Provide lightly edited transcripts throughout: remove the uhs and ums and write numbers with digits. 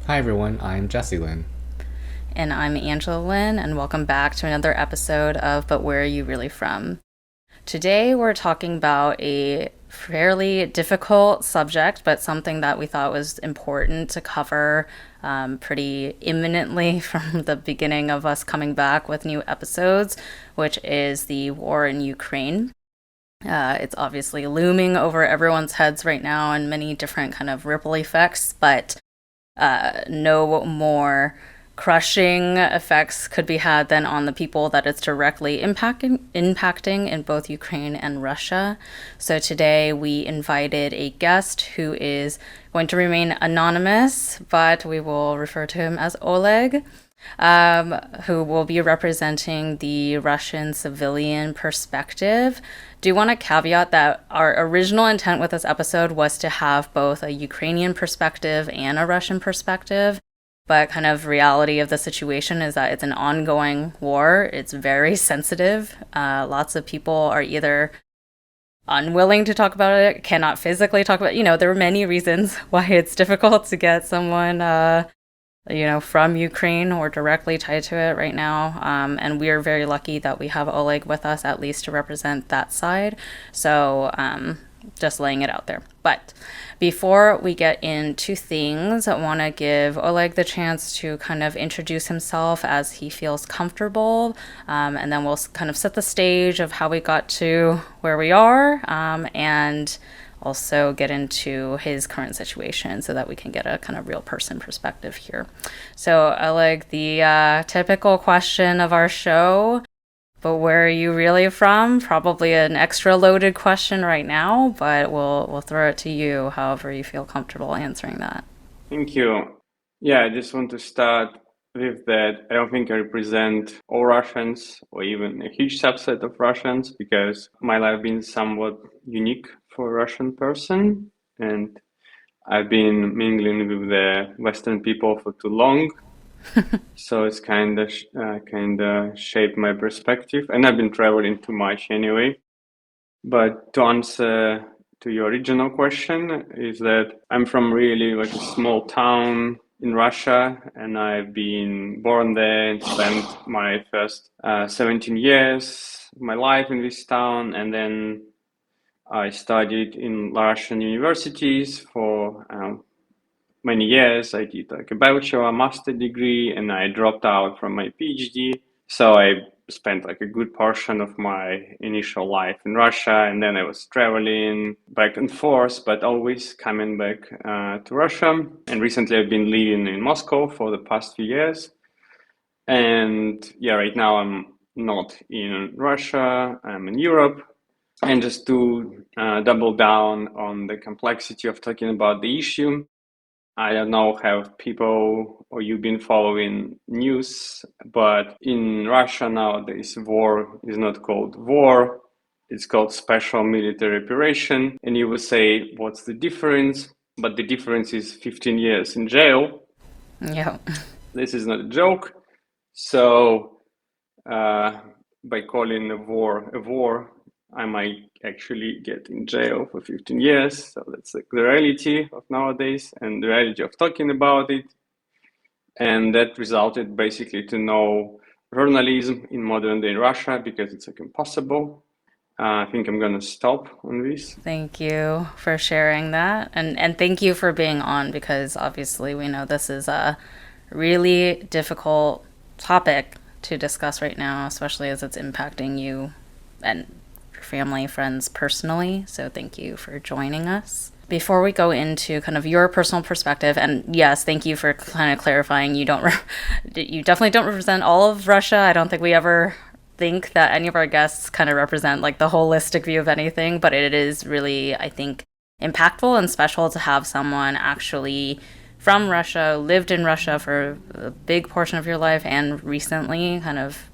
Hi everyone, I'm Jesse Lynn. And I'm Angela Lynn, and welcome back to another episode of But Where Are You Really From? Today we're talking about a fairly difficult subject, but something that we thought was important to cover pretty imminently from the beginning of us coming back with new episodes, which is the war in Ukraine. It's obviously looming over everyone's heads right now and many different kind of ripple effects, but no more crushing effects could be had than on the people that it's directly impacting in both Ukraine and Russia. So today we invited a guest who is going to remain anonymous, but we will refer to him as Oleg. Who will be representing the Russian civilian perspective. Do want to caveat that our original intent with this episode was to have both a Ukrainian perspective and a Russian perspective, but kind of reality of the situation is that it's an ongoing war. It's very sensitive. Lots of people are either unwilling to talk about it, cannot physically talk about it. There are many reasons why it's difficult to get someone from Ukraine or directly tied to it right now. And we're very lucky that we have Oleg with us, at least to represent that side. So just laying it out there. But before we get into things, I want to give Oleg the chance to kind of introduce himself as he feels comfortable. And then we'll kind of set the stage of how we got to where we are and also get into his current situation so that we can get a kind of real person perspective here. So, Oleg, the typical question of our show, but where are you really from? Probably an extra loaded question right now, but we'll throw it to you however you feel comfortable answering that. Thank you. Yeah, I just want to start with that. I don't think I represent all Russians or even a huge subset of Russians because my life has been somewhat unique for a Russian person, and I've been mingling with the Western people for too long. So it's kind of shaped my perspective, and I've been traveling too much anyway. But to answer to your original question is that I'm from really like a small town in Russia, and I've been born there and spent my first 17 years of my life in this town, and then I studied in Russian universities for many years. I did like a bachelor, master degree, and I dropped out from my PhD. So I spent like a good portion of my initial life in Russia, and then I was traveling back and forth, but always coming back to Russia. And recently I've been living in Moscow for the past few years. And yeah, right now I'm not in Russia, I'm in Europe. And just to double down on the complexity of talking about the issue, I don't know how people or you've been following news, but in Russia nowadays, war is not called war, it's called special military operation. And you would say, what's the difference? But the difference is 15 years in jail. Yeah. This is not a joke. So, by calling a war, I might actually get in jail for 15 years. So that's like the reality of nowadays and the reality of talking about it. And that resulted basically to no journalism in modern day Russia because it's like impossible. I think I'm gonna stop on this. Thank you for sharing that. And thank you for being on because obviously we know this is a really difficult topic to discuss right now, especially as it's impacting you and your family, friends personally. So thank you for joining us. Before we go into kind of your personal perspective, and yes, thank you for kind of clarifying you definitely don't represent all of Russia. I don't think we ever think that any of our guests kind of represent like the holistic view of anything, but it is really, I think, impactful and special to have someone actually from Russia, lived in Russia for a big portion of your life and recently kind of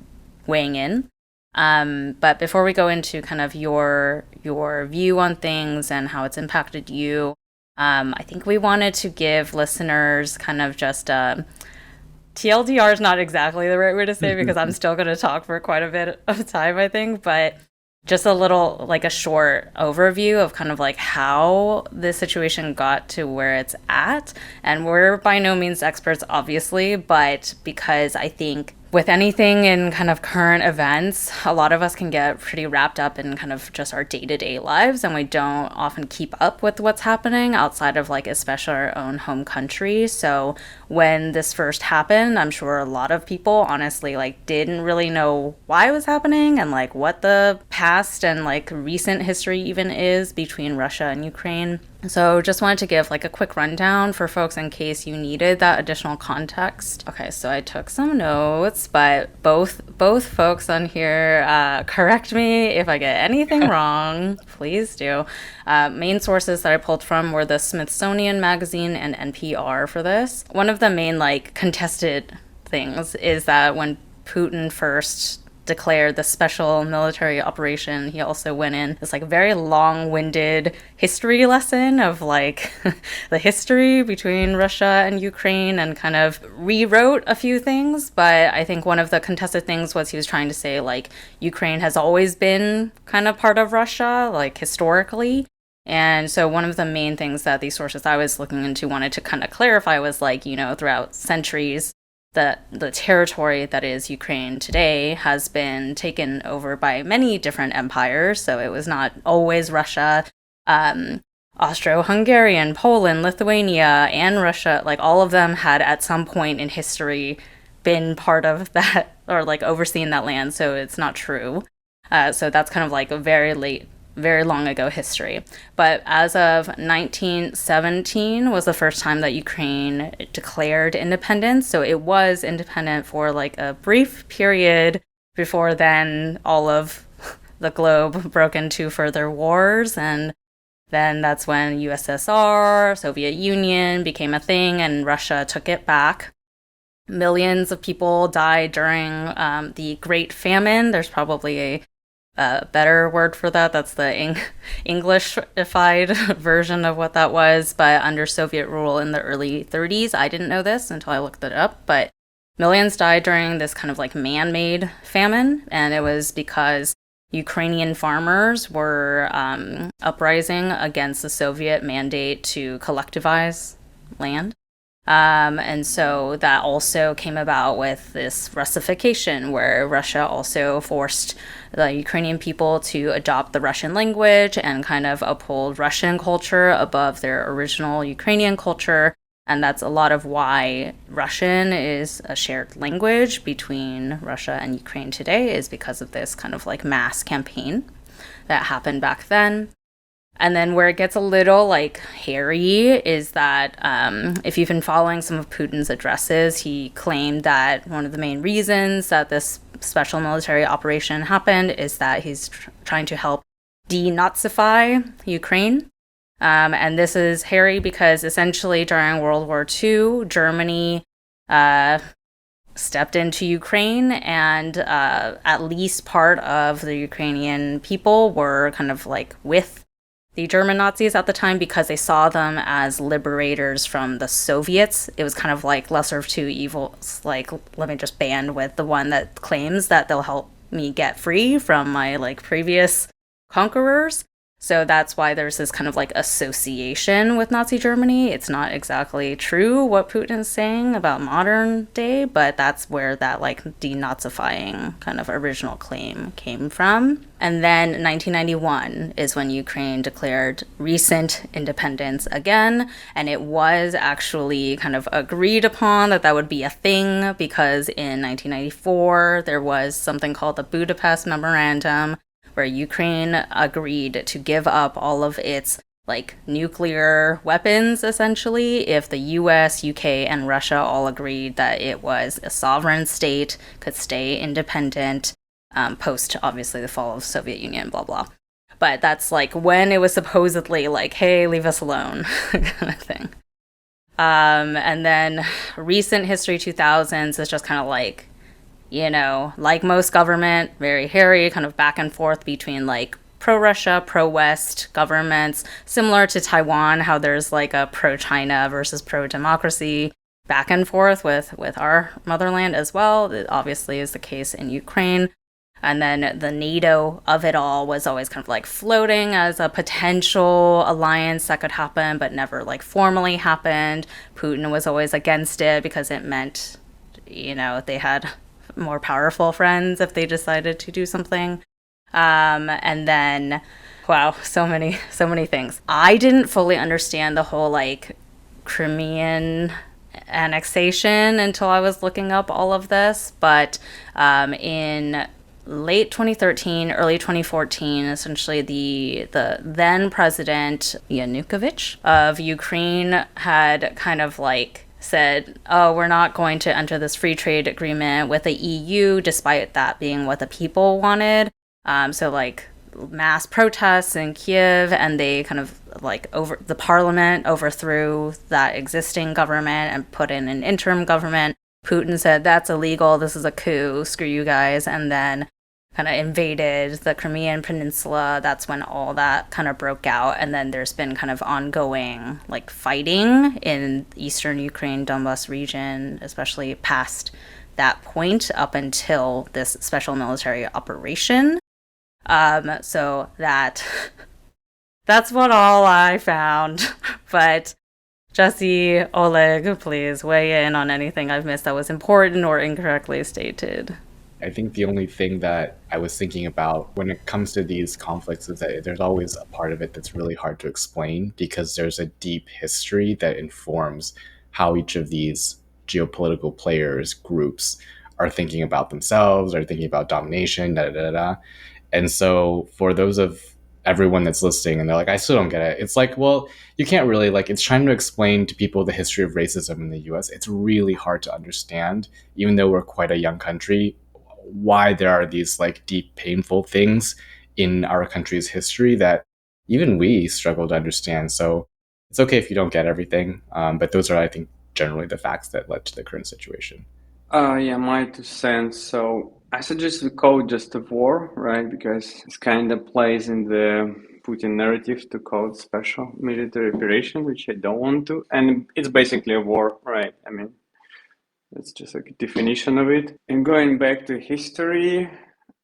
weighing in. But before we go into kind of your view on things and how it's impacted you, I think we wanted to give listeners kind of just TLDR is not exactly the right way to say it because I'm still going to talk for quite a bit of time, I think. But just a little, like a short overview of kind of like how this situation got to where it's at. And we're by no means experts, obviously, but because I think with anything in kind of current events, a lot of us can get pretty wrapped up in kind of just our day-to-day lives, and we don't often keep up with what's happening outside of like especially our own home country. So when this first happened, I'm sure a lot of people honestly like didn't really know why it was happening and like what the past and like recent history even is between Russia and Ukraine. So just wanted to give like a quick rundown for folks in case you needed that additional context. Okay, so I took some notes, but both folks on here correct me if I get anything wrong. Please do. Main sources that I pulled from were the Smithsonian Magazine and NPR for this. One of the main like contested things is that when Putin first declared the special military operation, he also went in this like very long-winded history lesson of like the history between Russia and Ukraine and kind of rewrote a few things. But I think one of the contested things was he was trying to say like Ukraine has always been kind of part of Russia, like historically. And so one of the main things that these sources I was looking into wanted to kind of clarify was like, you know, throughout centuries, that the territory that is Ukraine today has been taken over by many different empires. So it was not always Russia. Austro-Hungarian, Poland, Lithuania, and Russia, like all of them had at some point in history been part of that or like overseen that land. So it's not true. So that's kind of like a very long ago history. But as of 1917 was the first time that Ukraine declared independence. So it was independent for like a brief period before then all of the globe broke into further wars. And then that's when USSR, Soviet Union became a thing and Russia took it back. Millions of people died during the Great Famine. There's probably a better word for that. That's the Englishified version of what that was, but under Soviet rule in the early 30s. I didn't know this until I looked it up, but millions died during this kind of like man-made famine, and it was because Ukrainian farmers were uprising against the Soviet mandate to collectivize land. And so that also came about with this Russification, where Russia also forced the Ukrainian people to adopt the Russian language and kind of uphold Russian culture above their original Ukrainian culture. And that's a lot of why Russian is a shared language between Russia and Ukraine today, is because of this kind of like mass campaign that happened back then. And then where it gets a little like hairy is that if you've been following some of Putin's addresses, he claimed that one of the main reasons that this special military operation happened is that he's trying to help denazify Ukraine. And this is hairy because essentially during World War II, Germany stepped into Ukraine, and at least part of the Ukrainian people were kind of like with the German Nazis at the time because they saw them as liberators from the Soviets. It was kind of like lesser of two evils, like let me just band with the one that claims that they'll help me get free from my like previous conquerors. So that's why there's this kind of like association with Nazi Germany. It's not exactly true what Putin is saying about modern day, but that's where that like denazifying kind of original claim came from. And then 1991 is when Ukraine declared recent independence again. And it was actually kind of agreed upon that that would be a thing because in 1994, there was something called the Budapest Memorandum, where Ukraine agreed to give up all of its like nuclear weapons, essentially, if the US, UK, and Russia all agreed that it was a sovereign state, could stay independent, post, obviously, the fall of the Soviet Union, blah, blah. But that's like when it was supposedly like, hey, leave us alone, kind of thing. And then recent history 2000s is just kind of like, you know, like most government, very hairy, kind of back and forth between like pro-Russia, pro-West governments, similar to Taiwan, how there's like a pro-China versus pro-democracy back and forth with our motherland as well. It obviously is the case in Ukraine. And then the NATO of it all was always kind of like floating as a potential alliance that could happen, but never like formally happened. Putin was always against it because it meant, they had more powerful friends if they decided to do something. And then, wow, so many things. I didn't fully understand the whole like Crimean annexation until I was looking up all of this, but in late 2013, early 2014, essentially the then president Yanukovych of Ukraine had kind of like said, oh, we're not going to enter this free trade agreement with the EU, despite that being what the people wanted. So like mass protests in Kiev, and they kind of like the parliament overthrew that existing government and put in an interim government. Putin said, that's illegal, this is a coup, screw you guys, and then kind of invaded the Crimean Peninsula. That's when all that kind of broke out, and then there's been kind of ongoing like fighting in eastern Ukraine, Donbas region, especially past that point up until this special military operation. So that's what all I found. But Jesse, Oleg, please weigh in on anything I've missed that was important or incorrectly stated. I think the only thing that I was thinking about when it comes to these conflicts is that there's always a part of it that's really hard to explain, because there's a deep history that informs how each of these geopolitical players, groups, are thinking about themselves, are thinking about domination, da da da da. And so for those of everyone that's listening and they're like, I still don't get it, it's like, well, you can't really, like, it's trying to explain to people the history of racism in the US. It's really hard to understand, even though we're quite a young country, why there are these like deep, painful things in our country's history that even we struggle to understand. So it's okay if you don't get everything, but those are, I think, generally the facts that led to the current situation. Yeah, my 2 cents. So I suggest we call it just a war, right? Because it kind of plays in the Putin narrative to call it special military operation, which I don't want to. And it's basically a war, right? I mean, that's just like a definition of it. And going back to history,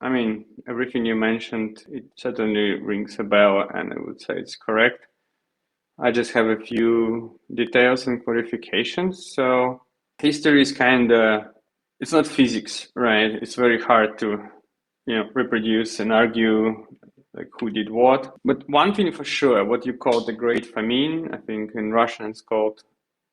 I mean, everything you mentioned, it certainly rings a bell, and I would say it's correct. I just have a few details and clarifications. So history is kind of, it's not physics, right? It's very hard to, reproduce and argue like who did what. But one thing for sure, what you call the Great Famine, I think in Russian it's called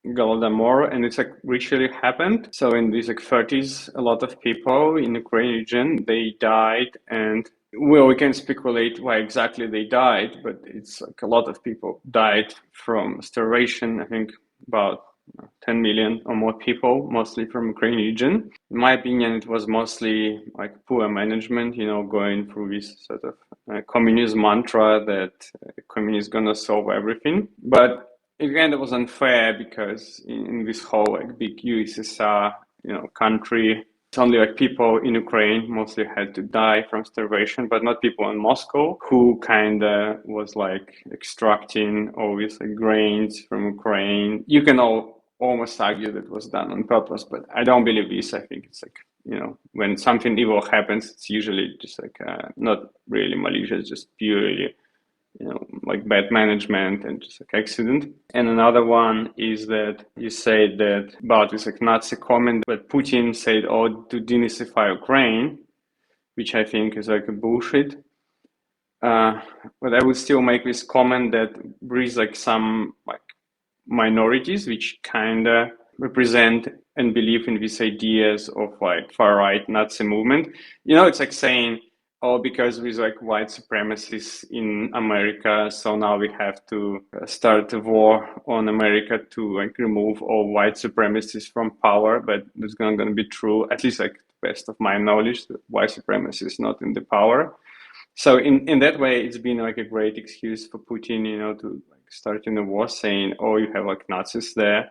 Golodomor, and it's like actually happened. So in these like 30s, a lot of people in the Ukraine region, they died, and well, we can speculate why exactly they died, but it's like a lot of people died from starvation. I think about 10 million or more people, mostly from Ukraine region. In my opinion, it was mostly like poor management, going through this sort of communist mantra that communism is gonna solve everything. But it kind of was unfair because in this whole like big USSR, country, it's only like people in Ukraine mostly had to die from starvation, but not people in Moscow who kind of was like extracting all these like grains from Ukraine. You can almost argue that was done on purpose, but I don't believe this. I think it's like, when something evil happens, it's usually just like not really malicious, just purely like bad management and just like accident. And another one is that you said that about this like Nazi comment, but Putin said, oh, to denazify Ukraine, which I think is like a bullshit. But I would still make this comment that there is like some like minorities which kind of represent and believe in these ideas of like far right Nazi movement. It's like saying, oh, because there's like white supremacists in America, so now we have to start a war on America to like remove all white supremacists from power. But that's not going to be true, at least like the best of my knowledge. White supremacy is not in the power. So in that way, it's been like a great excuse for Putin, to like start in a war, saying, oh, you have like Nazis there.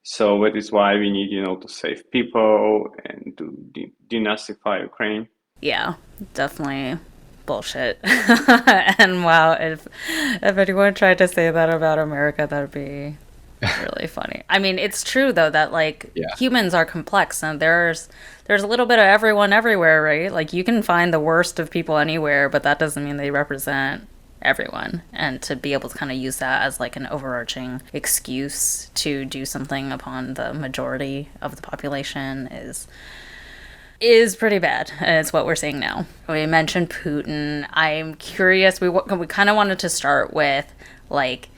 So that is why we need, to save people and to denazify Ukraine. Yeah, definitely bullshit. And wow, if anyone tried to say that about America, that'd be Really funny. I mean, it's true though that like Yeah. humans are complex and there's a little bit of everyone everywhere, right? Like you can find the worst of people anywhere, but that doesn't mean they represent everyone. And to be able to kind of use that as like an overarching excuse to do something upon the majority of the population is pretty bad. And it's what we're seeing now. We mentioned Putin. I'm curious. We kind of wanted to start with like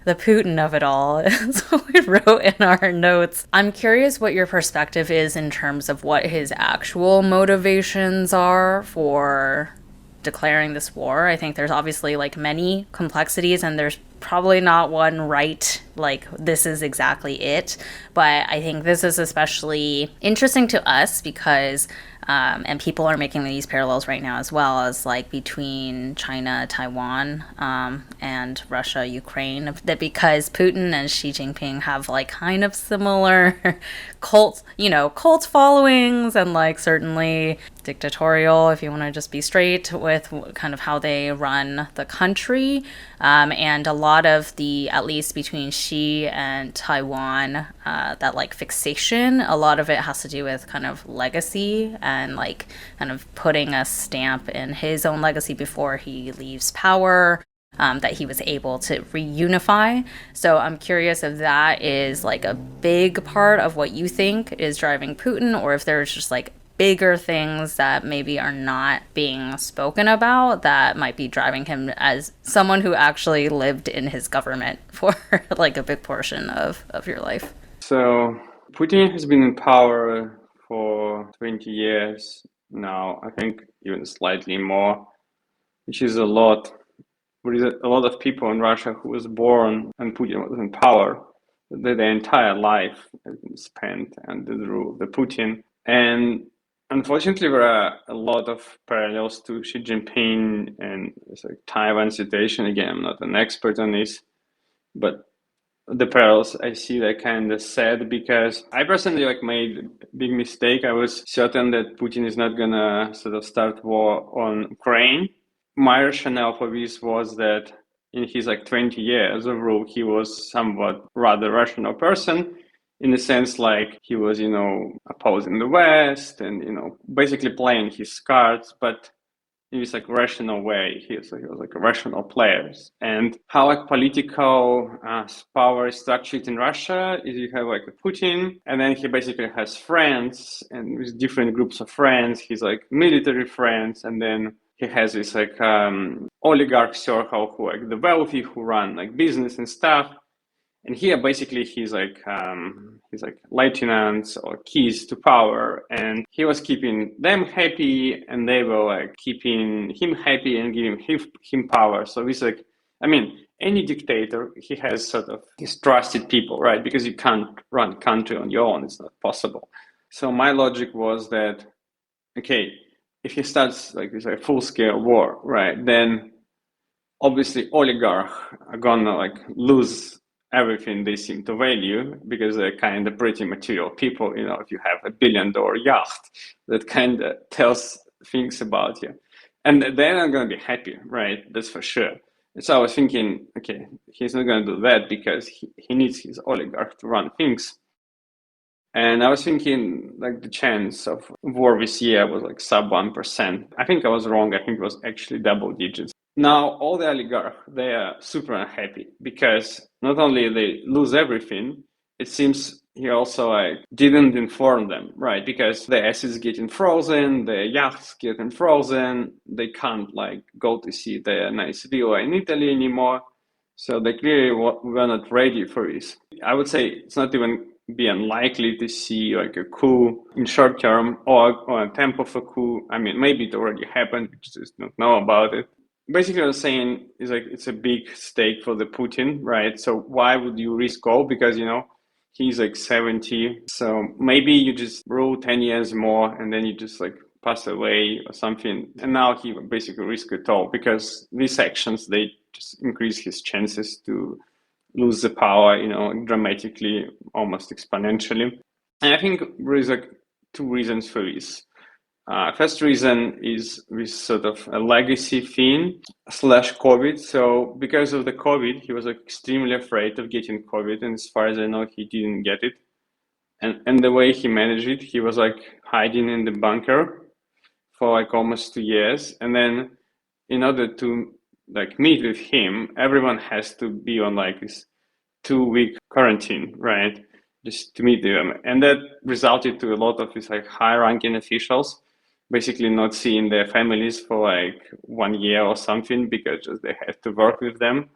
the Putin of it all is what we wrote in our notes. I'm curious what your perspective is in terms of what his actual motivations are for declaring this war. I think there's obviously like many complexities and there's probably not one right, like this is exactly it. But I think this is especially interesting to us because and people are making these parallels right now as well as like between China, Taiwan, and Russia, Ukraine. That because Putin and Xi Jinping have like kind of similar cult followings and like certainly dictatorial, if you want to just be straight with kind of how they run the country. And a lot of the, at least between Xi and Taiwan, that like fixation, a lot of it has to do with kind of legacy and like kind of putting a stamp in his own legacy before he leaves power. That he was able to reunify. So I'm curious if that is like a big part of what you think is driving Putin, or if there's just like bigger things that maybe are not being spoken about that might be driving him as someone who actually lived in his government for like a big portion of your life. So Putin has been in power for 20 years now, I think even slightly more, which is a lot. There is a lot of people in Russia who was born and Putin was in power. Their entire life has been spent under the rule of the Putin. And unfortunately, there are a lot of parallels to Xi Jinping and it's like Taiwan situation. Again, I'm not an expert on this, but the parallels I see that kind of sad because I personally like made a big mistake. I was certain that Putin is not gonna sort of start war on Ukraine. My rationale for this was that in his like 20 years of rule, he was somewhat rather rational person in the sense like he was, opposing the West and, basically playing his cards, but in this like rational way. He was like a rational players. And how like political power is structured in Russia is you have like a Putin, and then he basically has friends, and with different groups of friends. He's like military friends, and then he has this like oligarch circle who like the wealthy who run like business and stuff. And here basically he's like lieutenants or keys to power, and he was keeping them happy and they were like keeping him happy and giving him power. So it's like, I mean, any dictator, he has sort of his trusted people, right? Because you can't run country on your own, it's not possible. So my logic was that, okay, if he starts like this like full scale war, right, then obviously oligarchs are gonna like lose everything they seem to value because they're kind of pretty material people. If you have $1 billion yacht, that kind of tells things about you, and they're not gonna be happy, right? That's for sure. And so I was thinking, okay, he's not gonna do that because he needs his oligarch to run things. And I was thinking like the chance of war this year was like sub 1%. I think I was wrong. I think it was actually double digits. Now all the oligarchs, they are super unhappy because not only they lose everything, it seems he also like didn't inform them, right? Because the assets getting frozen, the yachts getting frozen, they can't like go to see their nice villa in Italy anymore. So they clearly were not ready for this. I would say it's not even be unlikely to see like a coup in short term or an attempt of a coup. I mean, maybe it already happened, we just don't know about it. Basically, what I'm saying is like it's a big stake for the Putin, right? So why would you risk all? Because he's like 70, so maybe you just rule 10 years more and then you just like pass away or something. And now he basically risk it all because these actions, they just increase his chances to lose the power, dramatically, almost exponentially. And I think there is like two reasons for this. First reason is this sort of a legacy thing slash COVID. So because of the COVID, he was extremely afraid of getting COVID, and as far as I know, he didn't get it. And the way he managed it, he was like hiding in the bunker for like almost 2 years, and then in order to like meet with him, everyone has to be on like this 2 week quarantine, right? Just to meet them. And that resulted to a lot of these like high ranking officials basically not seeing their families for like 1 year or something because just they had to work with them,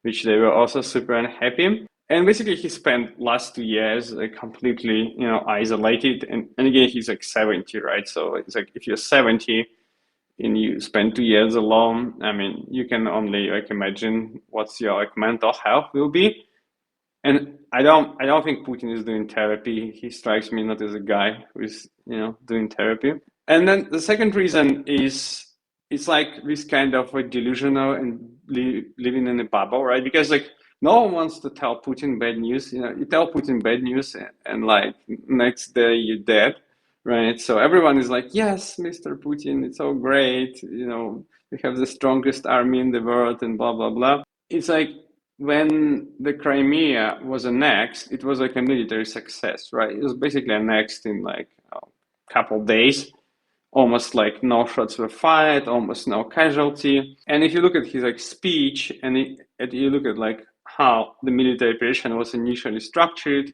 which they were also super unhappy. And basically he spent last 2 years like completely, isolated. And again, he's like 70, right? So it's like if you're 70 and you spend 2 years alone, I mean, you can only like imagine what's your like mental health will be. And I don't think Putin is doing therapy. He strikes me not as a guy who is, doing therapy. And then the second reason is it's like this kind of like delusional and living in a bubble, right? Because like no one wants to tell Putin bad news. You tell Putin bad news and like next day you're dead, right? So everyone is like, yes, Mr. Putin, it's so great. We have the strongest army in the world and blah, blah, blah. It's like when the Crimea was annexed, it was like a military success, right? It was basically annexed in like a couple days, almost like no shots were fired, almost no casualty. And if you look at his like speech and you look at like how the military operation was initially structured,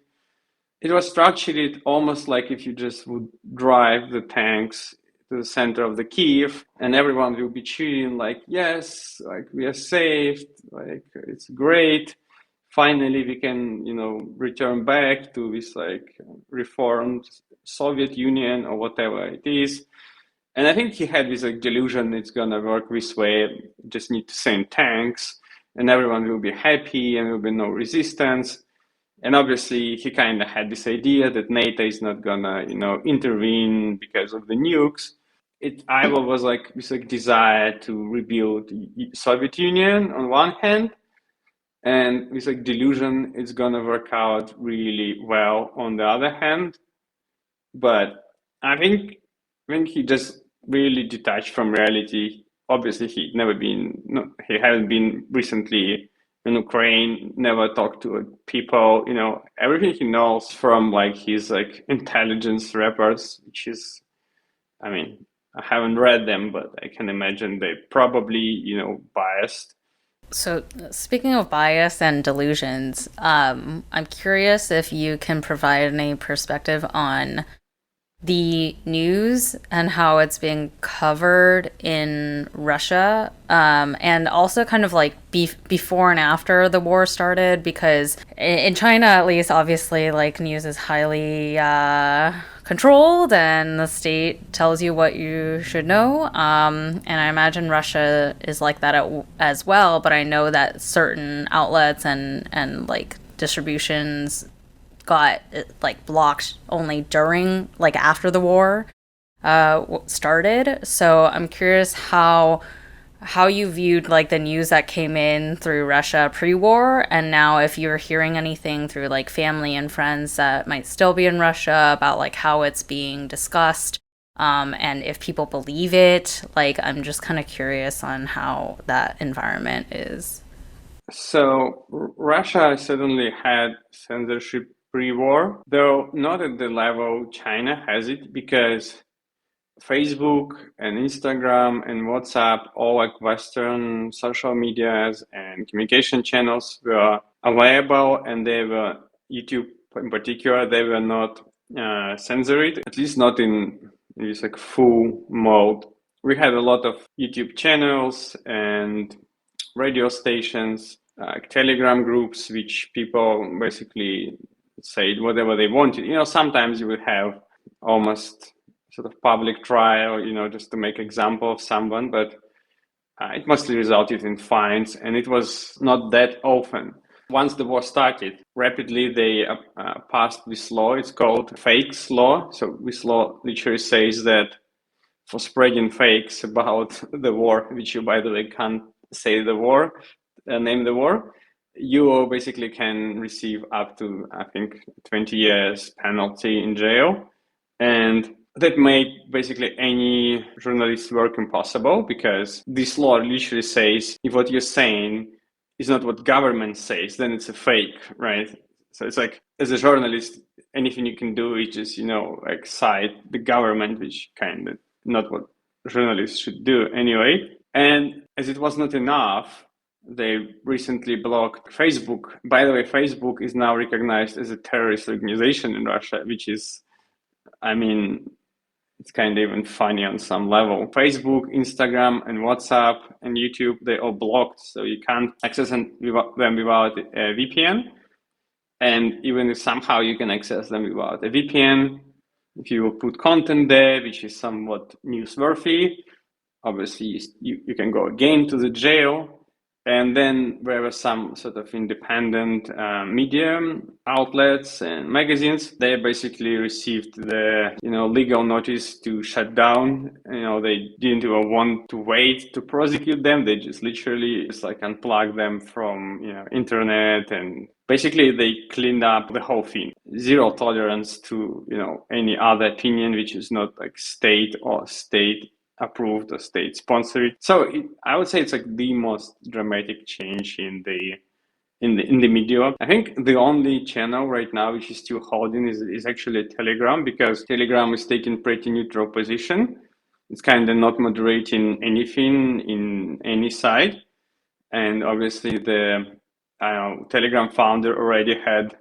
it was structured almost like if you just would drive the tanks to the center of the Kiev and everyone will be cheering like, yes, like we are saved, like it's great. Finally, we can, return back to this like reformed Soviet Union or whatever it is. And I think he had this like delusion it's gonna work this way. Just need to send tanks and everyone will be happy and there will be no resistance. And obviously, he kind of had this idea that NATO is not gonna, intervene because of the nukes. Either was like this like desire to rebuild the Soviet Union on one hand, and this like delusion is gonna work out really well on the other hand. But I think he just really detached from reality. Obviously, he hasn't been recently in Ukraine, never talked to people, everything he knows from like his like intelligence reports, which is, I mean, I haven't read them, but I can imagine they probably, biased. So, speaking of bias and delusions, I'm curious if you can provide any perspective on the news and how it's being covered in Russia, and also kind of like before and after the war started, because in China, at least, obviously, like news is highly controlled and the state tells you what you should know. And I imagine Russia is like that as well, but I know that certain outlets and like distributions got like blocked only during like after the war started. So I'm curious how you viewed like the news that came in through Russia pre-war, and now if you're hearing anything through like family and friends that might still be in Russia about like how it's being discussed, and if people believe it. Like I'm just kind of curious on how that environment is. So Russia certainly had censorship pre-war, though not at the level China has it, because Facebook and Instagram and WhatsApp, all like Western social medias and communication channels were available, and they were YouTube in particular. They were not censored, at least not in this like full mode. We had a lot of YouTube channels and radio stations, Telegram groups, which people basically said whatever they wanted. Sometimes you would have almost sort of public trial, just to make example of someone, but it mostly resulted in fines, and it was not that often. Once the war started, rapidly they passed this law. It's called fakes law. So this law literally says that for spreading fakes about the war, which you, by the way, can't say the war, name the war, you basically can receive up to, I think, 20 years penalty in jail. And that make basically any journalist's work impossible, because this law literally says if what you're saying is not what government says, then it's a fake, right? So it's like, as a journalist, anything you can do is just, like cite the government, which kind of not what journalists should do anyway. And as it was not enough, they recently blocked Facebook. By the way, Facebook is now recognized as a terrorist organization in Russia, which is, I mean, it's kind of even funny on some level. Facebook, Instagram, and WhatsApp and YouTube, they all blocked, so you can't access them without a VPN. And even if somehow you can access them without a VPN, if you put content there, which is somewhat newsworthy, obviously you can go again to the jail. And then there were some sort of independent media outlets and magazines. They basically received the legal notice to shut down. They didn't even want to wait to prosecute them. They just literally just like unplugged them from internet, and basically they cleaned up the whole thing. Zero tolerance to any other opinion which is not like state approved or state sponsored. So I would say it's like the most dramatic change in the media. I think the only channel right now which is still holding is actually Telegram, because Telegram is taking pretty neutral position. It's kind of not moderating anything in any side. And obviously the Telegram founder already had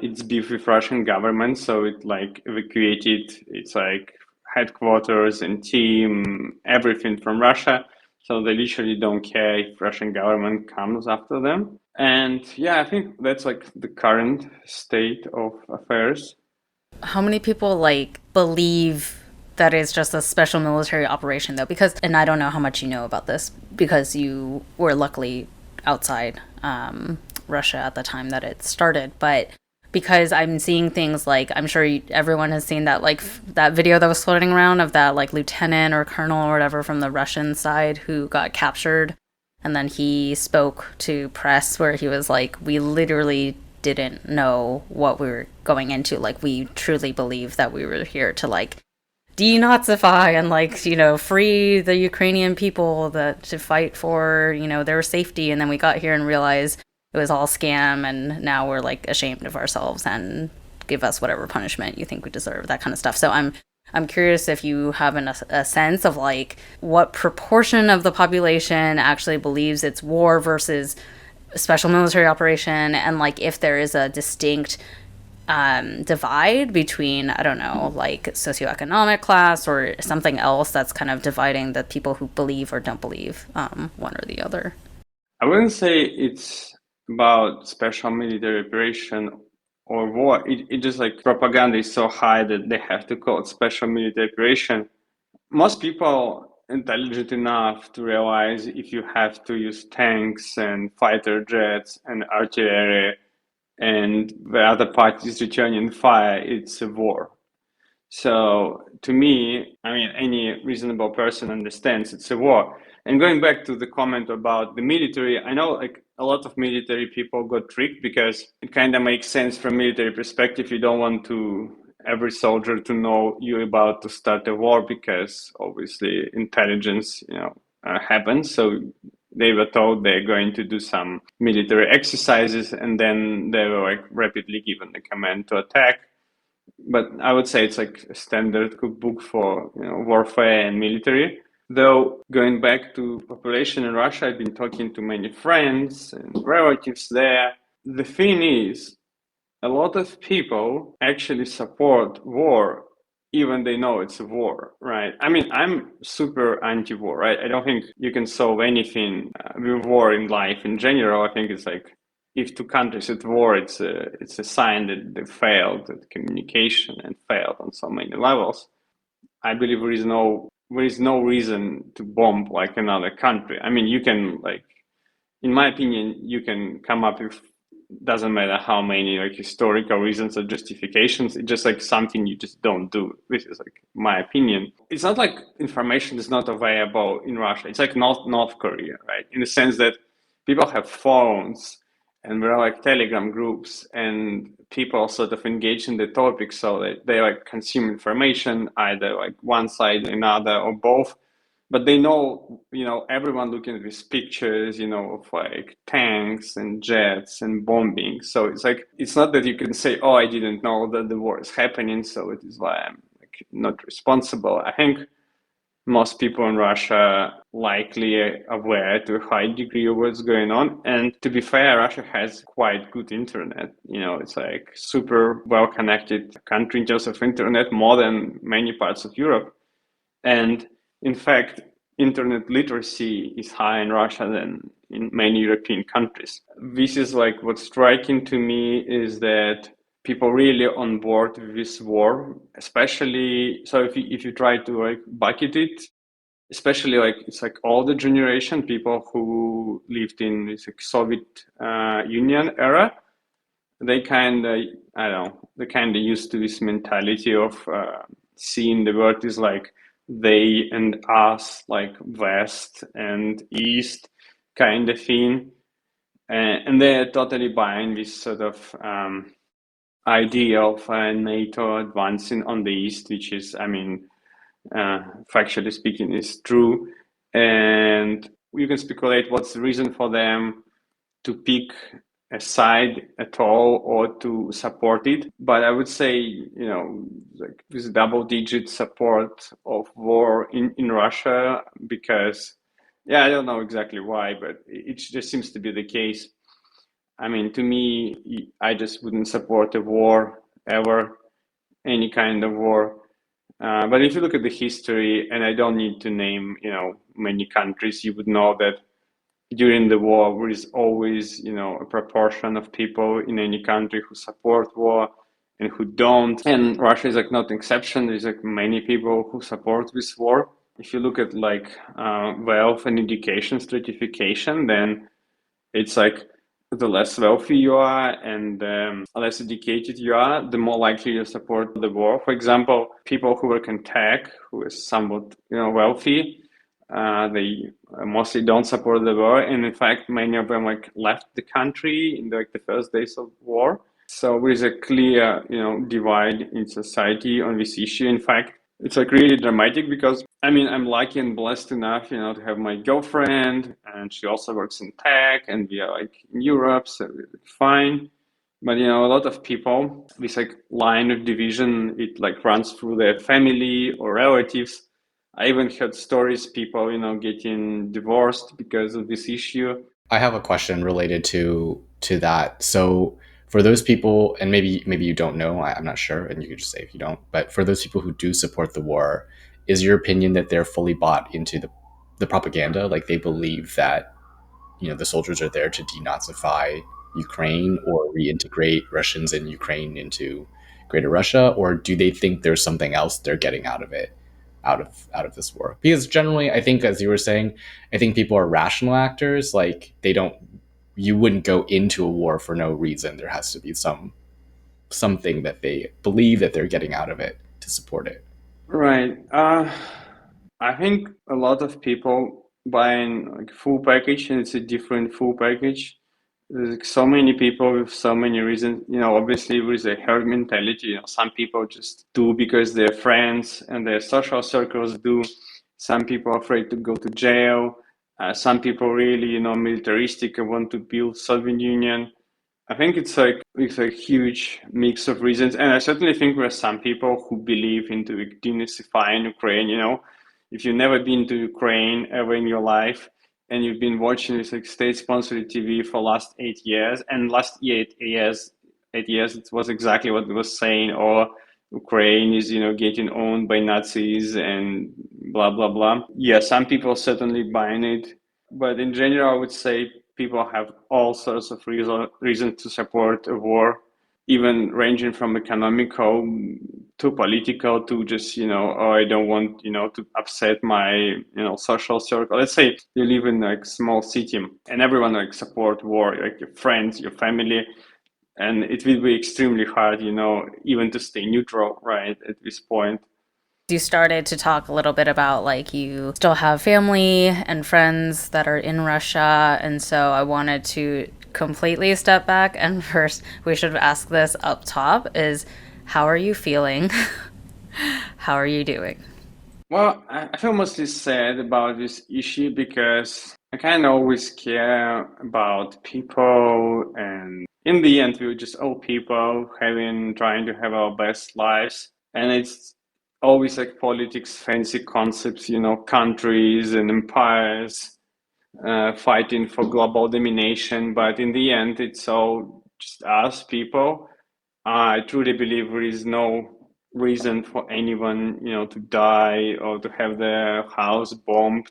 its beef with Russian government, so it like evacuated its like headquarters and team, everything from Russia. So they literally don't care if Russian government comes after them. And yeah, I think that's like the current state of affairs. How many people like believe that it's just a special military operation though? Because, and I don't know how much you know about this because you were luckily outside Russia at the time that it started, but because I'm seeing things like, I'm sure everyone has seen that like that video that was floating around of that like lieutenant or colonel or whatever from the Russian side who got captured, and then he spoke to press where he was like, we literally didn't know what we were going into. Like, we truly believed that we were here to like denazify and like free the Ukrainian people to fight for their safety, and then we got here and realized it was all scam, and now we're like ashamed of ourselves and give us whatever punishment you think we deserve, that kind of stuff. So I'm curious if you have a sense of like what proportion of the population actually believes it's war versus special military operation, and like if there is a distinct divide between, I don't know, like socio-economic class or something else that's kind of dividing the people who believe or don't believe one or the other. I wouldn't say it's about special military operation or war. It just like propaganda is so high that they have to call it special military operation. Most people intelligent enough to realize if you have to use tanks and fighter jets and artillery and the other party is returning fire, it's a war. So to me, I mean, any reasonable person understands it's a war. And going back to the comment about the military, I know like a lot of military people got tricked because it kind of makes sense from military perspective. You don't want every soldier to know you're about to start a war, because obviously intelligence, happens. So they were told they're going to do some military exercises, and then they were like rapidly given the command to attack. But I would say it's like a standard cookbook for warfare and military. Though going back to population in Russia, I've been talking to many friends and relatives there. The thing is, a lot of people actually support war, even they know it's a war, right? I mean, I'm super anti-war, right? I don't think you can solve anything with war in life in general. I think it's like, if two countries at war, it's a sign that they failed at communication and failed on so many levels. I believe there is no reason to bomb like another country. I mean, you can like, in my opinion, you can come up with, doesn't matter how many like historical reasons or justifications. It's just like something you just don't do. This is like my opinion. It's not like information is not available in Russia. It's like North Korea, right? In the sense that people have phones and there are like Telegram groups, and people sort of engage in the topic, so that they like consume information, either like one side, another, or both. But they know, everyone looking at these pictures, of like tanks and jets and bombing. So it's like, it's not that you can say, oh, I didn't know that the war is happening, so it is why I'm like not responsible. I think most people in Russia likely aware to a high degree of what's going on. And to be fair, Russia has quite good internet. It's like super well connected country in terms of internet, more than many parts of Europe. And in fact, internet literacy is higher in Russia than in many European countries. This is like what's striking to me is that people really on board with this war, especially so if you try to like bucket it, especially like it's like older generation people who lived in this like Soviet Union era, they kind of, I don't know, they kind of used to this mentality of seeing the world is like they and us, like West and East kind of thing. And they're totally buying this sort of idea of NATO advancing on the East, which is, I mean, factually speaking, is true. And you can speculate what's the reason for them to pick a side at all or to support it. But I would say, like this double-digit support of war in Russia, because, yeah, I don't know exactly why, but it just seems to be the case. I mean, to me, I just wouldn't support a war ever, any kind of war. But if you look at the history, and I don't need to name, many countries, you would know that during the war, there is always, a proportion of people in any country who support war and who don't. And Russia is like not an exception. There's like many people who support this war. If you look at like wealth and education stratification, then it's like the less wealthy you are and less educated you are, the more likely you support the war. For example, people who work in tech, who is somewhat wealthy, they mostly don't support the war, and in fact, many of them like left the country in like the first days of war. So there is a clear, divide in society on this issue. In fact, it's like really dramatic because I mean, I'm lucky and blessed enough, to have my girlfriend, and she also works in tech, and we are like in Europe, so we're fine. But a lot of people, this like line of division, it like runs through their family or relatives. I even heard stories, people, getting divorced because of this issue. I have a question related to that. So for those people, and maybe you don't know, I'm not sure, and you could just say if you don't. But for those people who do support the war, is your opinion that they're fully bought into the propaganda? Like they believe that the soldiers are there to denazify Ukraine or reintegrate Russians in Ukraine into Greater Russia, or do they think there's something else they're getting out of it, out of this war? Because generally, I think, as you were saying, I think people are rational actors. Like they don't, you wouldn't go into a war for no reason. There has to be something that they believe that they're getting out of it to support it. Right. I think a lot of people buying like full package, and it's a different full package. There's like so many people with so many reasons. Obviously there is a herd mentality. Some people just do because their friends and their social circles do. Some people are afraid to go to jail. Some people really, militaristic and want to build Soviet Union. I think it's a huge mix of reasons, and I certainly think there are some people who believe into denazifying Ukraine. If you've never been to Ukraine ever in your life, and you've been watching this like state-sponsored TV for last 8 years, and last 8 years, it was exactly what it was saying, or Ukraine is getting owned by Nazis and blah blah blah. Yeah, some people certainly buying it, but in general, I would say people have all sorts of reasons to support a war, even ranging from economical to political to just, oh, I don't want, to upset my, social circle. Let's say you live in like small city and everyone like support war, like your friends, your family, and it will be extremely hard, even to stay neutral, right, at this point. You started to talk a little bit about like you still have family and friends that are in Russia, and so I wanted to completely step back, and first we should ask this up top is, how are you feeling? How are you doing? Well, I feel mostly sad about this issue because I kind of always care about people, and in the end, we're just all people trying to have our best lives, and it's always like politics, fancy concepts, countries and empires fighting for global domination, but in the end, it's all just us people. I truly believe there is no reason for anyone, to die or to have their house bombed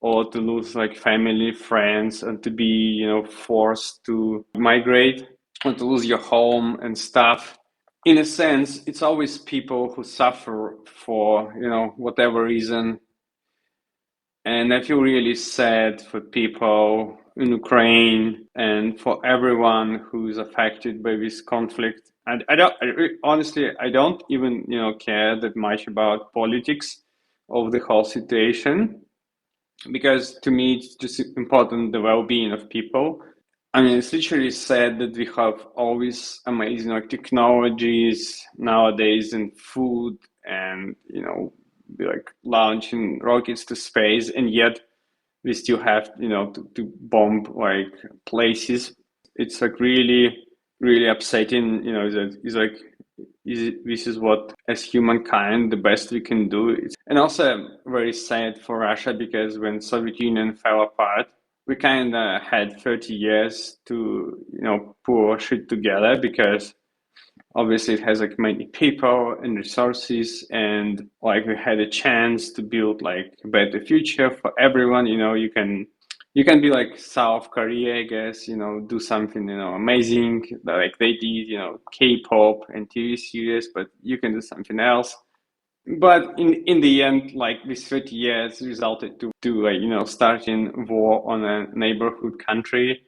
or to lose like family, friends, and to be, forced to migrate or to lose your home and stuff. In a sense, it's always people who suffer for, whatever reason. And I feel really sad for people in Ukraine and for everyone who's affected by this conflict. And honestly, I don't even, care that much about politics of the whole situation, because to me, it's just important the well-being of people. I mean, it's literally sad that we have all these amazing like technologies nowadays in food and, like launching rockets to space, and yet we still have, to bomb like places. It's like really, really upsetting, that it's like, this is what, as humankind, the best we can do. And also very sad for Russia, because when Soviet Union fell apart, we kind of had 30 years to, pull our shit together, because obviously it has like many people and resources, and like we had a chance to build like a better future for everyone. You can be like South Korea, I guess, do something, amazing like they did, K-pop and TV series, but you can do something else. But in the end, like this 30 years resulted to like, starting war on a neighborhood country,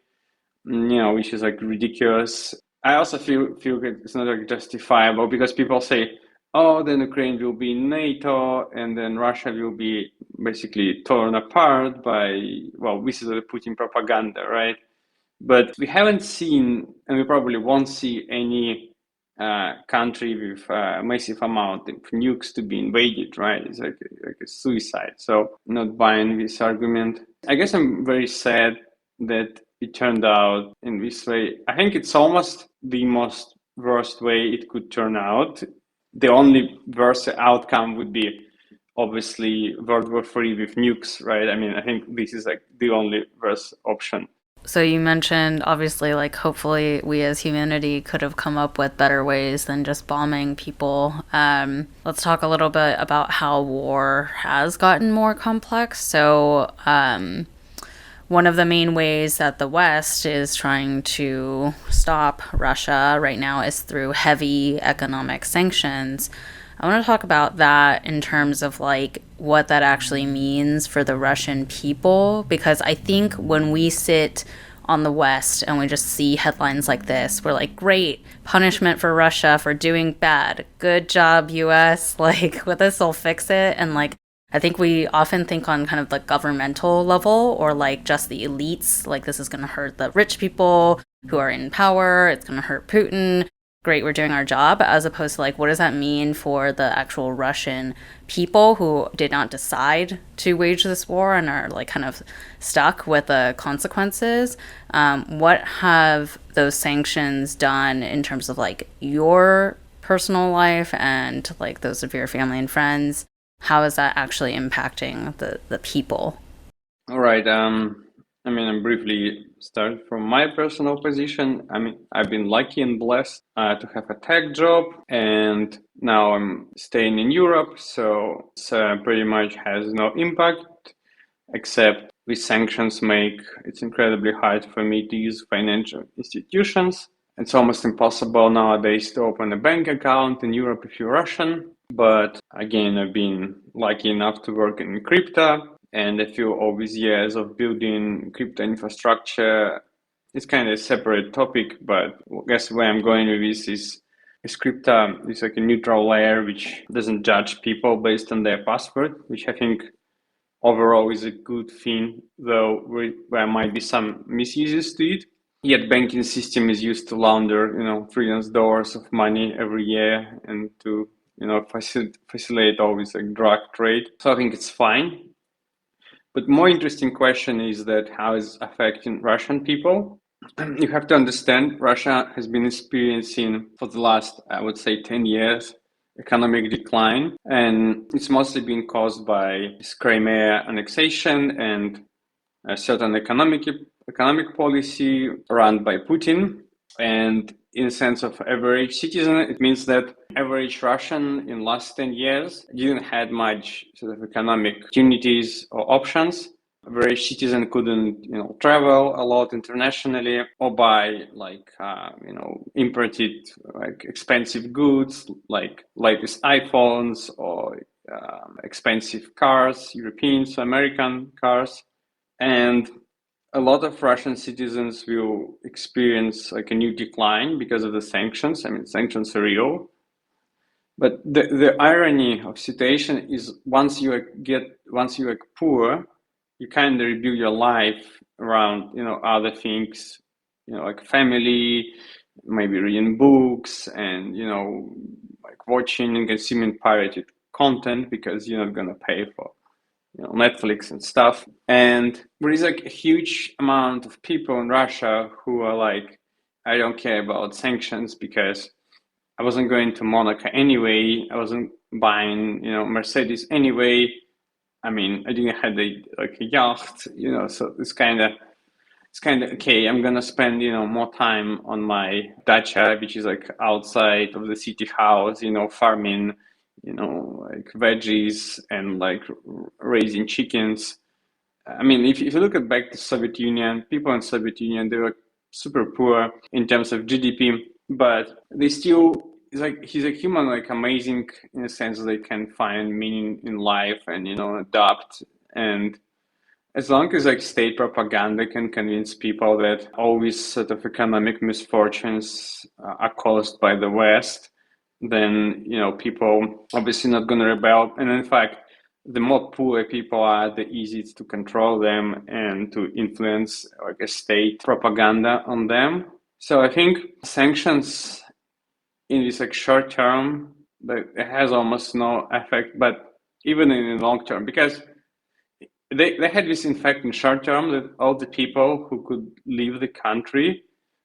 which is like ridiculous. I also feel that it's not like justifiable, because people say, oh, then Ukraine will be in NATO, and then Russia will be basically torn apart by, well, this is the Putin propaganda, right? But we haven't seen, and we probably won't see any country with a massive amount of nukes to be invaded, right? It's like a suicide. So not buying this argument. I guess I'm very sad that it turned out in this way. I think it's almost the most worst way it could turn out. The only worst outcome would be obviously World War III with nukes, right? I mean, I think this is like the only worst option. So you mentioned obviously like hopefully we as humanity could have come up with better ways than just bombing people. Let's talk a little bit about how war has gotten more complex. So one of the main ways that the West is trying to stop Russia right now is through heavy economic sanctions. I want to talk about that in terms of like what that actually means for the Russian people, because I think when we sit on the West and we just see headlines like this, we're like, great, punishment for Russia for doing bad. Good job, US. Like, with this will fix it. And like, I think we often think on kind of the governmental level, or like just the elites, like this is going to hurt the rich people who are in power. It's going to hurt Putin. Great, we're doing our job, as opposed to like, what does that mean for the actual Russian people who did not decide to wage this war and are like kind of stuck with the consequences? What have those sanctions done in terms of like your personal life and like those of your family and friends? How is that actually impacting the people? All right. I'm briefly start from my personal position. I mean, I've been lucky and blessed to have a tech job, and now I'm staying in Europe, so it pretty much has no impact, except with sanctions make it's incredibly hard for me to use financial institutions. It's almost impossible nowadays to open a bank account in Europe if you're Russian. But again, I've been lucky enough to work in crypto, and I feel all these years of building crypto infrastructure, it's kind of a separate topic, but I guess where I'm going with this is crypto is like a neutral layer which doesn't judge people based on their password, which I think overall is a good thing, though there might be some misuses to it. Yet banking system is used to launder, trillions of dollars of money every year and to, facilitate always like drug trade. So I think it's fine. But more interesting question is that how is affecting Russian people? You have to understand Russia has been experiencing for the last, I would say, 10 years economic decline, and it's mostly been caused by Crimea annexation and a certain economic policy run by Putin. And in the sense of average citizen, it means that average Russian in last 10 years didn't had much sort of economic opportunities or options. Average citizen couldn't, travel a lot internationally or buy imported like expensive goods like latest iPhones or expensive cars, European, American cars. And a lot of Russian citizens will experience like a new decline because of the sanctions. I mean, sanctions are real. But the irony of situation is once you are poor, you kind of rebuild your life around, other things, like family, maybe reading books and, like watching and consuming pirated content because you're not going to pay for Netflix and stuff. And there is like a huge amount of people in Russia who are like, I don't care about sanctions because I wasn't going to Monaco anyway. I wasn't buying, Mercedes anyway. I mean, I didn't have a yacht, so it's kind of okay. I'm gonna spend, more time on my dacha, which is like outside of the city house, farming, like veggies and like raising chickens. I mean, if you look at back to Soviet Union, people in Soviet Union, they were super poor in terms of GDP, but they still, it's like he's a human, like amazing in a sense they can find meaning in life and, adapt. And as long as like state propaganda can convince people that all these sort of economic misfortunes are caused by the West, then people obviously not going to rebel. And in fact, the more poor people are, the easier it's to control them and to influence like a state propaganda on them. So I think sanctions in this like short term, that it has almost no effect, but even in the long term, because they had this in fact in short term that all the people who could leave the country,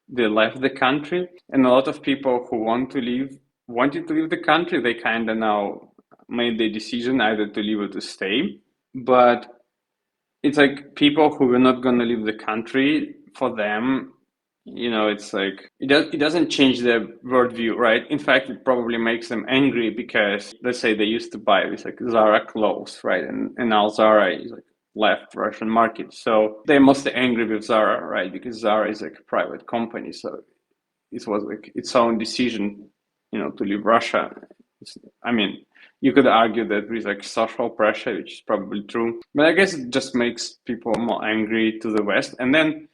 they left the country, and a lot of people who wanted to leave the country, they kind of now made the decision either to leave or to stay. But it's like people who were not going to leave the country, for them, it's like it doesn't change their worldview, right? In fact, it probably makes them angry because let's say they used to buy this like Zara clothes, right? And now Zara is like left Russian market. So they're mostly angry with Zara, right? Because Zara is like a private company. So it was like its own decision, to leave Russia. I mean, you could argue that with like social pressure, which is probably true, but I guess it just makes people more angry to the West. And then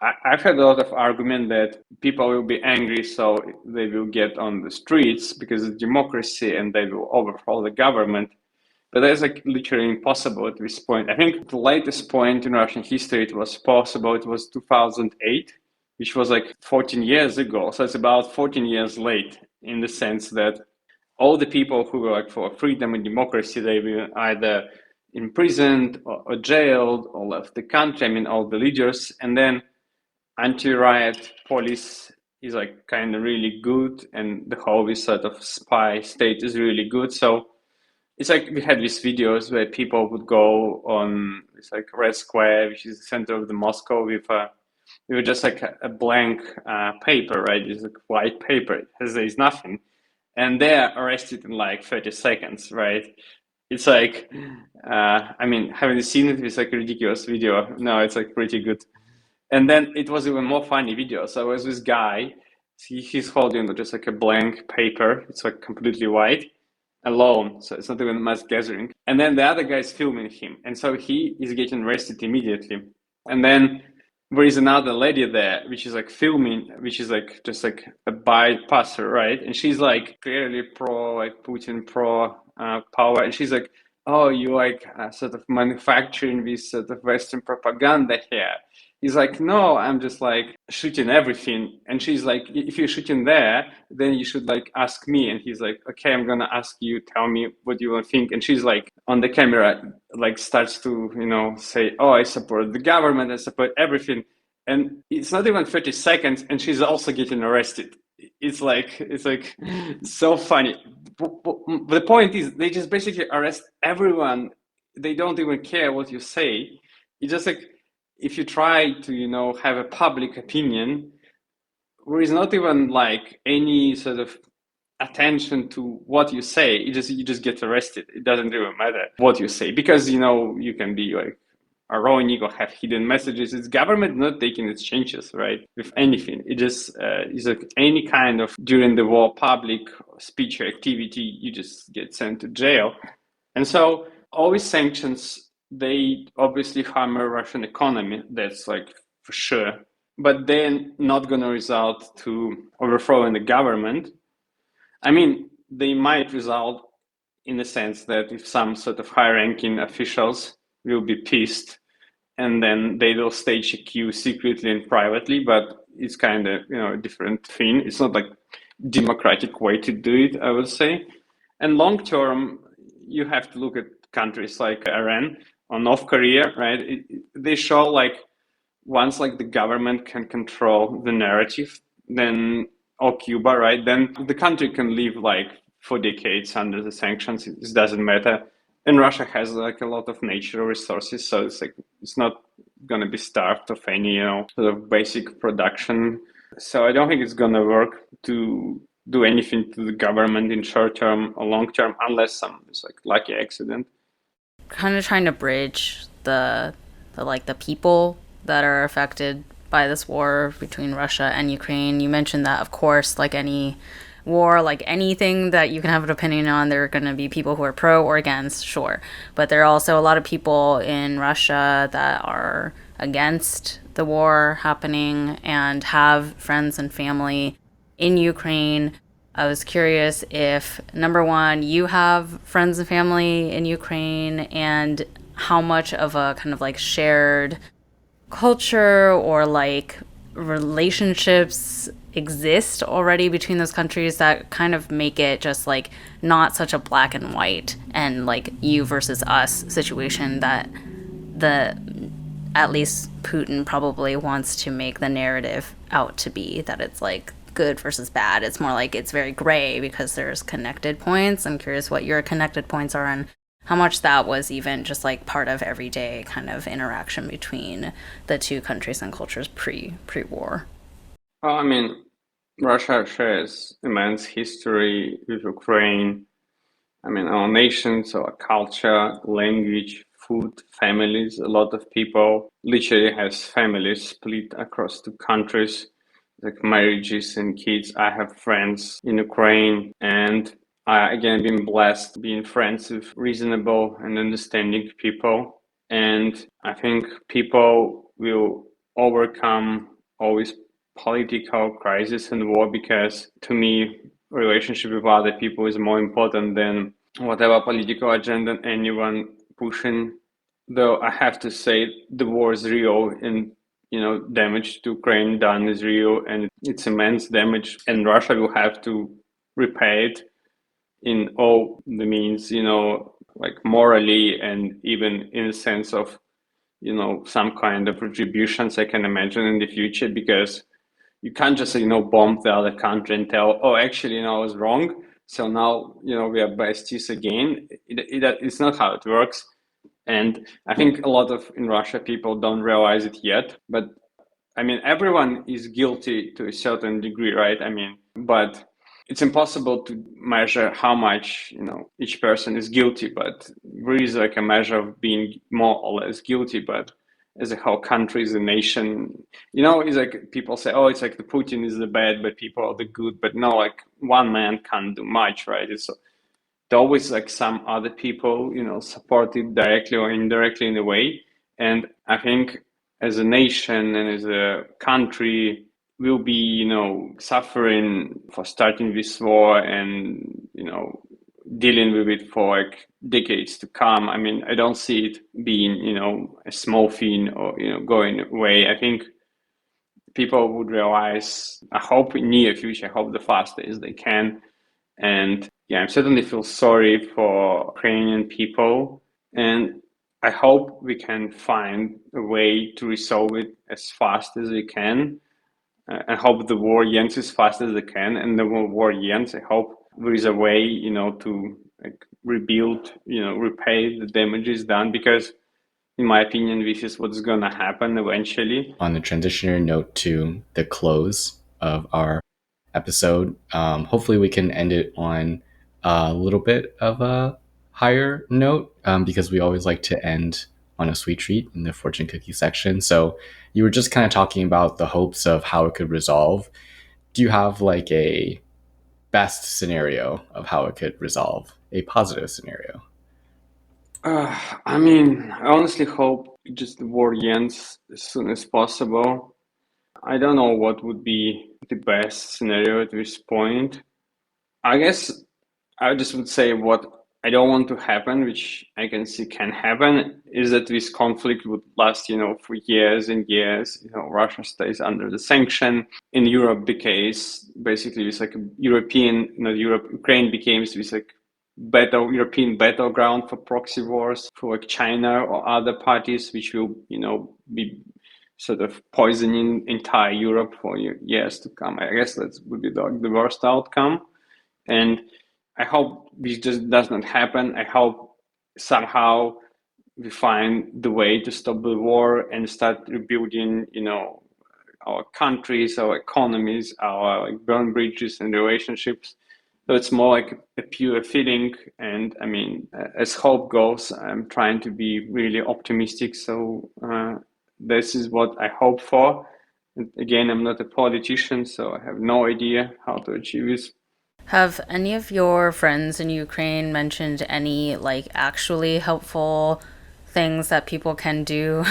I've had a lot of argument that people will be angry, so they will get on the streets because it's democracy and they will overthrow the government. But that's like literally impossible at this point. I think the latest point in Russian history it was possible. It was 2008, which was like 14 years ago. So it's about 14 years late in the sense that all the people who were like for freedom and democracy, they were either imprisoned or jailed or left the country. I mean, all the leaders. And then anti-riot police is like kind of really good, and the whole this sort of spy state is really good. So it's like we had these videos where people would go on this like Red Square, which is the center of the Moscow, with just like a blank paper, right? It's like white paper. There's nothing, and they're arrested in like 30 seconds, right? It's like, I mean, haven't you seen it? It's like a ridiculous video. No, it's like pretty good. And then it was even more funny video. So it was this guy, he's holding just like a blank paper. It's like completely white, alone. So it's not even mass gathering. And then the other guy is filming him. And so he is getting arrested immediately. And then there is another lady there, which is like filming, which is like just like a bypasser, right? And she's like clearly pro, like Putin pro power. And she's like, oh, you like sort of manufacturing this sort of Western propaganda here. He's like, no, I'm just like shooting everything. And she's like, if you're shooting there, then you should like ask me. And he's like, okay, I'm gonna ask you, tell me what you want to think. And she's like on the camera, like starts to, say, oh, I support the government, I support everything. And it's not even 30 seconds, and she's also getting arrested. It's like so funny. The point is, they just basically arrest everyone. They don't even care what you say. It's just like, if you try to have a public opinion, there is not even like any sort of attention to what you say. You just get arrested. It doesn't even matter what you say, because you can be like ironic or have hidden messages. It's government not taking its chances, right, with anything. It just is like any kind of during the war public speech or activity, you just get sent to jail. And so all these sanctions, they obviously harm the Russian economy. That's like for sure. But they're not going to result to overthrowing the government. I mean, they might result in the sense that if some sort of high-ranking officials will be pissed, and then they will stage a coup secretly and privately, but it's kind of a different thing. It's not like democratic way to do it, I would say. And long term, you have to look at countries like Iran or North Korea, right? They show like once like the government can control the narrative, then or Cuba, right? Then the country can live like for decades under the sanctions. It doesn't matter. And Russia has like a lot of natural resources, so it's like it's not gonna be starved of any sort of basic production. So I don't think it's gonna work to do anything to the government in short term or long term, unless some is like lucky accident. Kind of trying to bridge the people that are affected by this war between Russia and Ukraine. You mentioned that, of course, like any war, like anything that you can have an opinion on, there are going to be people who are pro or against, sure. But there are also a lot of people in Russia that are against the war happening and have friends and family in Ukraine. I was curious if, number one, you have friends and family in Ukraine, and how much of a kind of like shared culture or like relationships exist already between those countries that kind of make it just like not such a black and white and like you versus us situation that the at least Putin probably wants to make the narrative out to be, that it's like good versus bad. It's more like it's very gray because there's connected points. I'm curious what your connected points are and how much that was even just like part of everyday kind of interaction between the two countries and cultures pre-war. Well, I mean, Russia shares immense history with Ukraine. I mean, our nations, our culture, language, food, families. A lot of people literally has families split across two countries, like marriages and kids. I have friends in Ukraine, and I again been blessed being friends with reasonable and understanding people. And I think people will overcome always political crisis and war, because to me relationship with other people is more important than whatever political agenda anyone pushing. Though I have to say the war is real, and damage to Ukraine done is real, and it's immense damage, and Russia will have to repay it in all the means, like morally and even in the sense of some kind of retributions I can imagine in the future, because you can't just bomb the other country and tell, oh, actually I was wrong, so now we are besties again. It's not how it works. And I think a lot of in Russia people don't realize it yet, but I mean everyone is guilty to a certain degree, right? I mean, but it's impossible to measure how much each person is guilty, but there is like a measure of being more or less guilty. But as a whole country, as a nation, it's like people say, oh, it's like the Putin is the bad, but people are the good. But no, like one man can't do much, right? It's always like some other people, supported directly or indirectly in a way. And I think as a nation and as a country, will be, suffering for starting this war and, dealing with it for like decades to come. I mean, I don't see it being, a small thing or, going away. I think people would realize, I hope in near future, I hope the fastest they can. And yeah, I certainly feel sorry for Ukrainian people. And I hope we can find a way to resolve it as fast as we can. I hope the war ends as fast as they can. And the war ends, I hope there is a way, to like rebuild, repay the damages done, because in my opinion, this is what's going to happen eventually. On the transitionary note to the close of our episode, hopefully we can end it on a little bit of a higher note, because we always like to end on a sweet treat in the fortune cookie section. So you were just kind of talking about the hopes of how it could resolve. Do you have like a best scenario of how it could resolve, a positive scenario? I mean, I honestly hope just the war ends as soon as possible. I don't know what would be the best scenario at this point. I guess I just would say what I don't want to happen, which I can see can happen, is that this conflict would last, for years and years. Russia stays under the sanction. In Europe, the case basically is like a European, not Europe, Ukraine became this like European battleground for proxy wars for like China or other parties, which will, be sort of poisoning entire Europe for years to come. I guess that would be the worst outcome. And I hope this just does not happen. I hope somehow we find the way to stop the war and start rebuilding, our countries, our economies, our like burn bridges and relationships. So it's more like a pure feeling. And I mean, as hope goes, I'm trying to be really optimistic. So this is what I hope for. And again, I'm not a politician, so I have no idea how to achieve this. Have any of your friends in Ukraine mentioned any like actually helpful things that people can do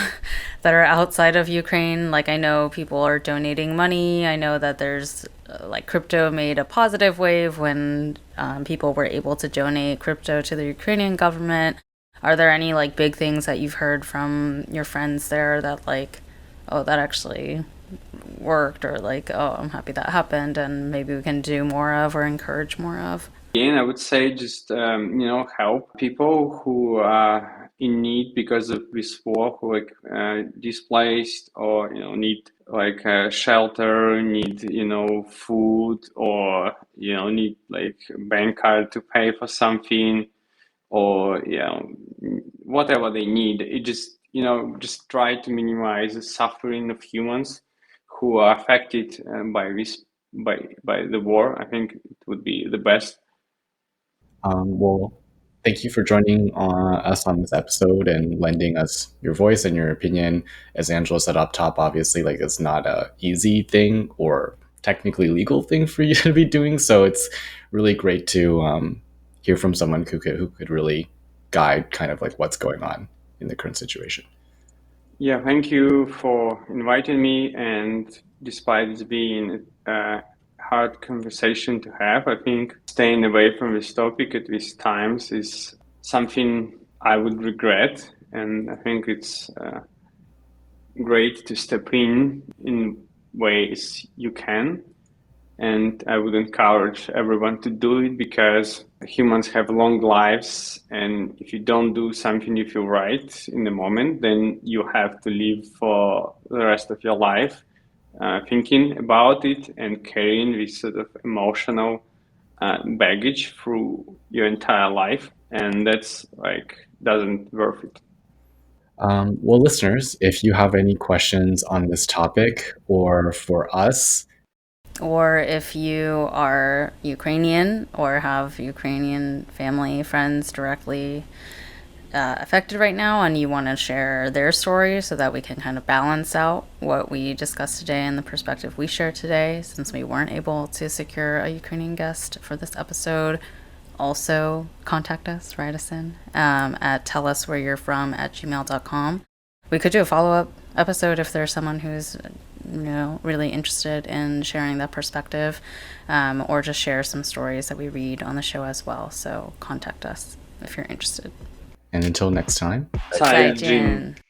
that are outside of Ukraine? Like I know people are donating money. I know that there's like crypto made a positive wave when people were able to donate crypto to the Ukrainian government. Are there any like big things that you've heard from your friends there that like, oh, that actually worked, or like, oh, I'm happy that happened and maybe we can do more of or encourage more of? Again, I would say just, help people who are in need because of this war, who are displaced or, need like shelter, need, food, or, need like a bank card to pay for something, or, whatever they need. It just, just try to minimize the suffering of humans who are affected by this, by the war. I think it would be the best. Well, thank you for joining us on this episode and lending us your voice and your opinion. As Angela said up top, obviously, like it's not a easy thing or technically legal thing for you to be doing. So it's really great to hear from someone who could really guide kind of like what's going on in the current situation. Yeah, thank you for inviting me. And despite it being a hard conversation to have, I think staying away from this topic at these times is something I would regret. And I think it's great to step in ways you can. And I would encourage everyone to do it, because humans have long lives. And if you don't do something you feel right in the moment, then you have to live for the rest of your life thinking about it and carrying this sort of emotional baggage through your entire life. And that's like, doesn't worth it. Well, listeners, if you have any questions on this topic or for us, Or if you are Ukrainian or have Ukrainian family, friends directly affected right now, and you want to share their story so that we can kind of balance out what we discussed today and the perspective we shared today, since we weren't able to secure a Ukrainian guest for this episode, also contact us, write us in at telluswhereyou'refrom@gmail.com. We could do a follow-up episode if there's someone who's really interested in sharing that perspective, or just share some stories that we read on the show as well. So contact us if you're interested. And until next time. 再见。